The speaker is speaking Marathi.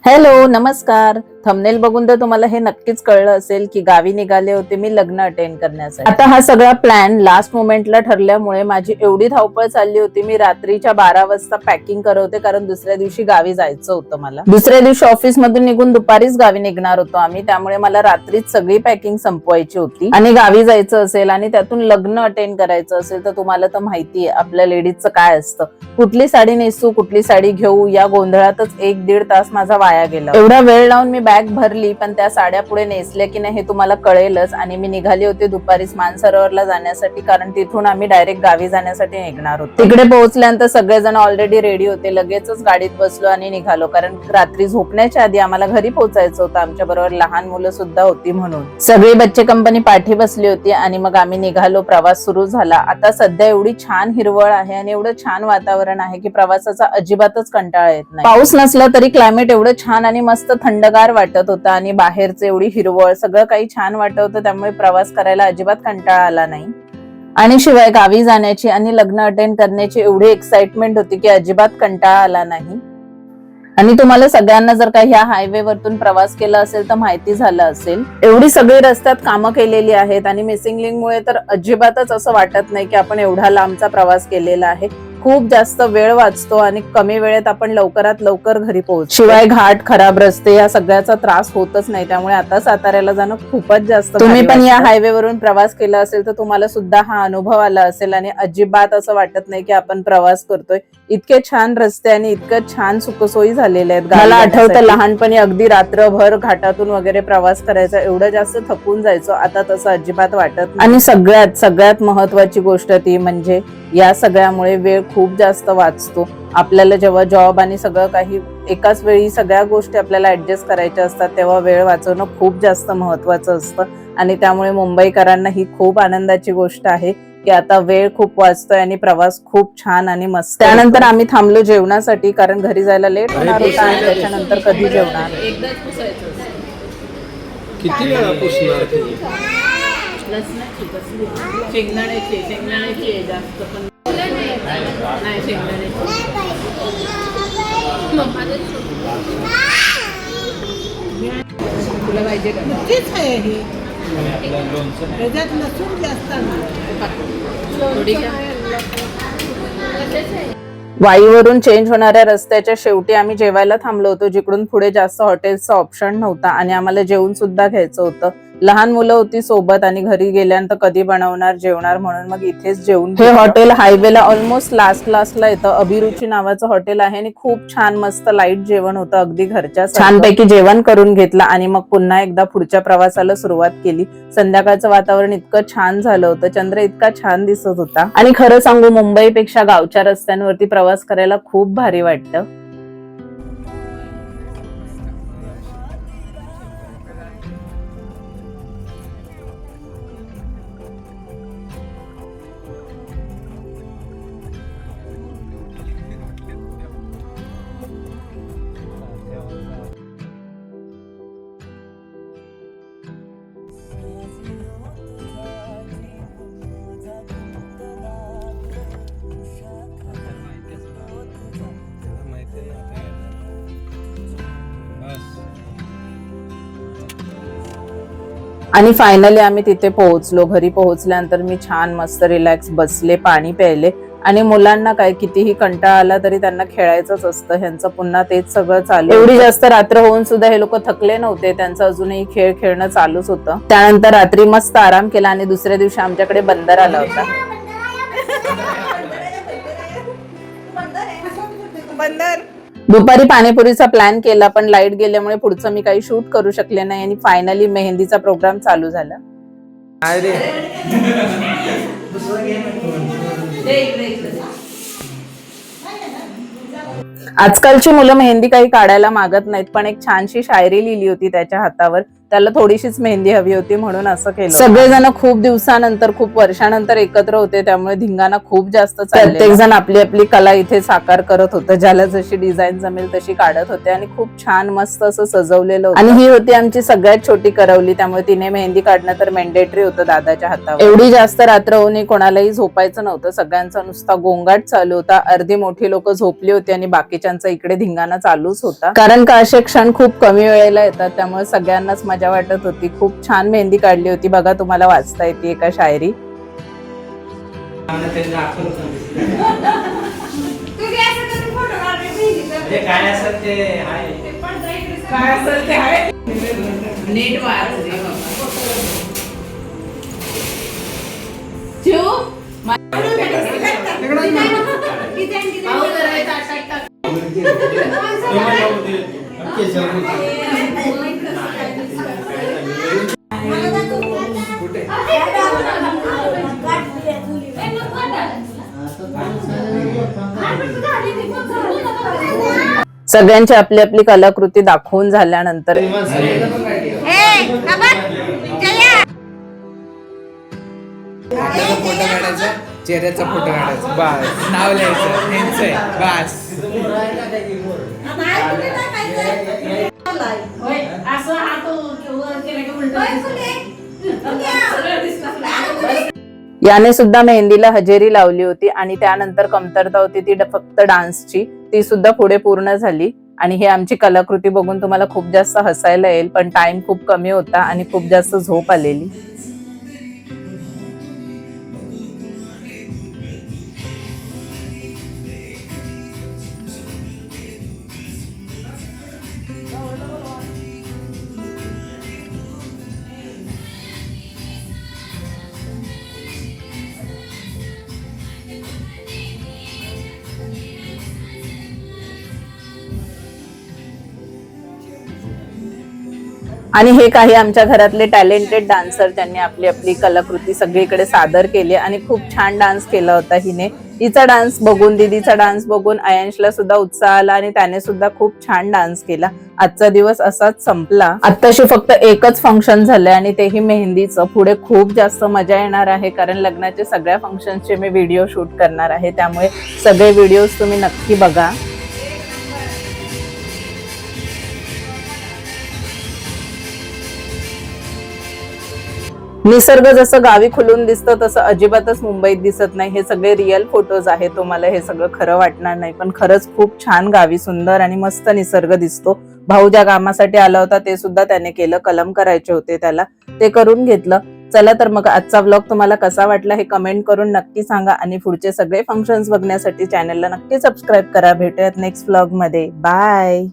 हॅलो, नमस्कार. थंबनेल बघून तर तुम्हाला हे नक्कीच कळलं असेल की गावी निघाले होते मी लग्न अटेंड करण्यासाठी. आता हा सगळा प्लॅन लास्ट मोमेंटला ठरल्यामुळे माझी एवढी धावपळ चालली होती. मी रात्रीच्या 12 वाजता पॅकिंग करत होते, कारण दुसऱ्या दिवशी गावी जायचं होतं मला. दुसऱ्या दिवशी ऑफिस मधून निघून दुपारीच गावी निघणार होतो आम्ही, त्यामुळे मला रात्रीच सगळी पॅकिंग संपवायची होती. आणि गावी जायचं असेल आणि त्यातून लग्न अटेंड करायचं असेल तर तुम्हाला तर माहितीये आपल्या लेडीजचं काय असतं. कुठली साडी नेसू, कुठली साडी घेऊ, या गोंधळातच 1-1.5 तास माझा वाया गेला. एवढा वेळ लावून मी बॅग भरली, पण त्या साड्या पुढे नेसल्या की नाही हे तुम्हाला कळेलच. आणि मी निघाली होते दुपारीच मानसरोवरला जाण्यासाठी, कारण तिथून आम्ही डायरेक्ट गावी जाण्यासाठी निघणार होतो. तिकडे पोहोचल्यानंतर सगळेजण ऑलरेडी रेडी होते. लगेचच गाडीत बसलो आणि निघालो, कारण रात्री झोपण्याच्या आधी आम्हाला घरी पोहोचायचं होतं. आमच्या बरोबर लहान मुलं सुद्धा होती म्हणून. सगळी बच्चे कंपनी पाठी बसली होती आणि मग आम्ही निघालो. प्रवास सुरू झाला. आता सध्या एवढी छान हिरवळ आहे आणि एवढं छान वातावरण आहे की प्रवासाचा अजिबातच कंटाळा येत नाही. पाऊस नसला तरी क्लायमेट एवढं छान आणि मस्त थंडगार वाटत होतं आणि बाहेरचं एवढी हिरवळ सगळं काही छान वाटत होतं. त्यामुळे प्रवास करायला अजिबात कंटाळा आला नाही. आणि शिवाय गावी जाण्याची आणि लग्न अटेंड करण्याची एवढी एक्साइटमेंट होती की अजिबात कंटाळा आला नाही. आणि तुम्हाला सगळ्यांना जर का ह्या हायवे वरतून प्रवास केला असेल तर माहिती झालं असेल, एवढी सगळी रस्त्यात कामं केलेली आहेत आणि मिसिंग लिंक मुळे तर अजिबातच असं वाटत नाही की आपण एवढा लांबचा प्रवास केलेला आहे. खूप जास्त वेळ वाचतो आणि कमी वेळेत आपण लवकरात लवकर घरी पोहोचतो. शिवाय घाट, खराब रस्ते या सगळ्याचा त्रास होतच नाही. त्यामुळे आता साताऱ्याला जाणं खूपच जास्त. तुम्ही पण या हायवे वरून प्रवास केला असेल तर तुम्हाला सुद्धा हा अनुभव आला असेल आणि अजिबात असं वाटत नाही की आपण प्रवास करतोय. इतके छान रस्ते आणि इतकं छान सुखसोयी झालेल्या आहेत. मला आठवतं लहानपणी अगदी रात्रभर घाटातून वगैरे प्रवास करायचा, एवढं जास्त थकून जायचो. आता तसं अजिबात वाटत नाही. आणि सगळ्यात महत्वाची गोष्ट ती म्हणजे या सगळ्यामुळे वेळ खूप जास्त वाचतो. आपल्याला जेव्हा जॉब आणि सगळं काही एकाच वेळी सगळ्या गोष्टी आपल्याला ऍडजस्ट करायच्या असतात, तेव्हा वेळ वाचवणं खूप जास्त महत्वाचं असतं. आणि त्यामुळे मुंबईकरांना ही खूप आनंदाची गोष्ट आहे की आता वेळ खूप वाचतोय आणि प्रवास खूप छान आणि मस्त. त्यानंतर आम्ही थांबलो जेवणासाठी, कारण घरी जायला लेट होणार होता आणि त्याच्यानंतर कधी जेवणार. एकदाच पुसायचं. किती वेळा पुसणार तुम्ही? शेंगदाण्याची जास्त पण नाही. शेंगदाण्याची तुला पाहिजे का? नक्कीच आहे हे. त्याच्यात लसूण जास्त थोडी वाईवरून चेंज होणाऱ्या रस्त्याच्या शेवटी आम्ही जेवायला थांबलो होतो, जिकडून पुढे जास्त हॉटेलचा ऑप्शन नव्हता आणि आम्हाला जेवण सुद्धा घ्यायचं होतं. लहान मुलं होती सोबत आणि घरी गेल्यानंतर कधी बनवणार जेवणार, म्हणून मग इथेच जेवून. हे हॉटेल हायवेला ऑलमोस्ट लास्टला येतं. अभिरुची नावाचं हॉटेल आहे आणि खूप छान मस्त लाईट जेवण होतं, अगदी घरच्या छानपैकी जेवण करून घेतलं आणि मग पुन्हा एकदा पुढच्या प्रवासाला सुरुवात केली. संध्याकाळचं वातावरण इतकं छान झालं होतं, चंद्र इतका छान दिसत होता आणि खरं सांगू मुंबईपेक्षा गावच्या रस्त्यांवरती प्रवास करायला खूप भारी वाटतं. आणि फायनली आम्ही तिथे पोहोचलो. घरी पोहोचल्यानंतर मी छान मस्त रिलॅक्स बसले, पाणी प्यायले आणि मुलांना काय कितीही कंटाळा आला तरी त्यांना खेळायचंच असतं. ह्यांचं पुन्हा तेच सगळं चालू. एवढी जास्त रात्र होऊन सुद्धा हे लोक थकले नव्हते. त्यांचं अजूनही खेळ खेळणं चालूच होतं. त्यानंतर रात्री मस्त आराम केला आणि दुसऱ्या दिवशी आमच्याकडे बंदर आला होता. दुपारी पाणीपुरीचा प्लॅन केला, पण लाईट गेल्यामुळे पुढचं मी काही शूट करू शकले नाही आणि फायनली मेहंदीचा प्रोग्राम चालू झाला. आजकालची मुलं मेहंदी काही काढायला मागत नाहीत, पण एक छानशी शायरी लिहिली होती त्याच्या हातावर त्याला थोडीशीच मेहंदी हवी होती म्हणून असं केलं. सगळेजण खूप दिवसानंतर खूप वर्षानंतर एकत्र होते त्यामुळे धिंगाणा खूप जास्त चाललेला. प्रत्येक जण आपली आपली कला इथे साकार करत होतं, ज्याला जशी डिझाईन जमेल तशी काढत होते आणि खूप छान मस्त असं सजवलेलं होतं. आणि ही होती आमची सगळ्यात छोटी करवली, त्यामुळे तिने मेहंदी काढणं तर मॅन्डेटरी होतं दादाच्या हातावर. एवढी जास्त रात्र होऊन कोणालाही झोपायचं नव्हतं, सगळ्यांचा नुसता गोंगाट चालू होता. अर्धी मोठी लोक झोपली होती आणि बाकीच्यांचा इकडे धिंगाणा चालूच होता, कारण का असे क्षण खूप कमी वेळेला येतात, त्यामुळे सगळ्यांनाच मजा वाटत होती. खूप छान मेहंदी काढली होती बघा, तुम्हाला वाचता येते एका शायरी. काय असेल ते आहे नीट वाच रे सगळ्यांची आपली आपली कलाकृती दाखवून झाल्यानंतर फोटो काढायचा, चेहऱ्याचा फोटो काढायचा, बस नाव लिहायचं, हेच आहे बस. याने सुद्धा मेहंदीला हजेरी लावली होती आणि त्यानंतर कमतरता होती ती फक्त डान्सची, ती सुद्धा पुढे पूर्ण झाली. आणि हे आमची कलाकृती बघून तुम्हाला खूप जास्त हसायला येईल, पण टाइम खूप कमी होता आणि खूप जास्त झोप आलेली. आणि हे काही आमच्या घरातले टॅलेंटेड डान्सर, त्यांनी आपली आपली कलाकृती सगळीकडे सादर केली आणि खूप छान डान्स केला होता हिने. हिचा डान्स बघून, दीदीचा डान्स बघून अयांशला सुद्धा उत्साह आला आणि त्याने सुद्धा खूप छान डान्स केला. आजचा दिवस असाच संपला. आत्ताशी फक्त एकच फंक्शन झालंय आणि तेही मेहंदीचं. पुढे खूप जास्त मजा येणार आहे, कारण लग्नाचे सगळ्या फंक्शनचे मी व्हिडिओ शूट करणार आहे, त्यामुळे सगळे व्हिडिओज तुम्ही नक्की बघा. निसर्ग जसं गावी खुलून दिसतं तसं अजिबातच मुंबईत दिसत नाही. हे सगळे रिअल फोटोज आहेत, तुम्हाला हे सगळं खरं वाटणार नाही, पण खरंच खूप छान गावी सुंदर आणि मस्त निसर्ग दिसतो. भाऊ ज्या कामासाठी आला होता ते सुद्धा त्याने केलं, कलम करायचे होते त्याला, ते करून घेतलं. चला तर मग आजचा व्लॉग तुम्हाला कसा वाटला हे कमेंट करून नक्की सांगा आणि पुढचे सगळे फंक्शन्स बघण्यासाठी चॅनलला नक्की सबस्क्राईब करा. भेटूयात नेक्स्ट व्लॉग मध्ये. बाय.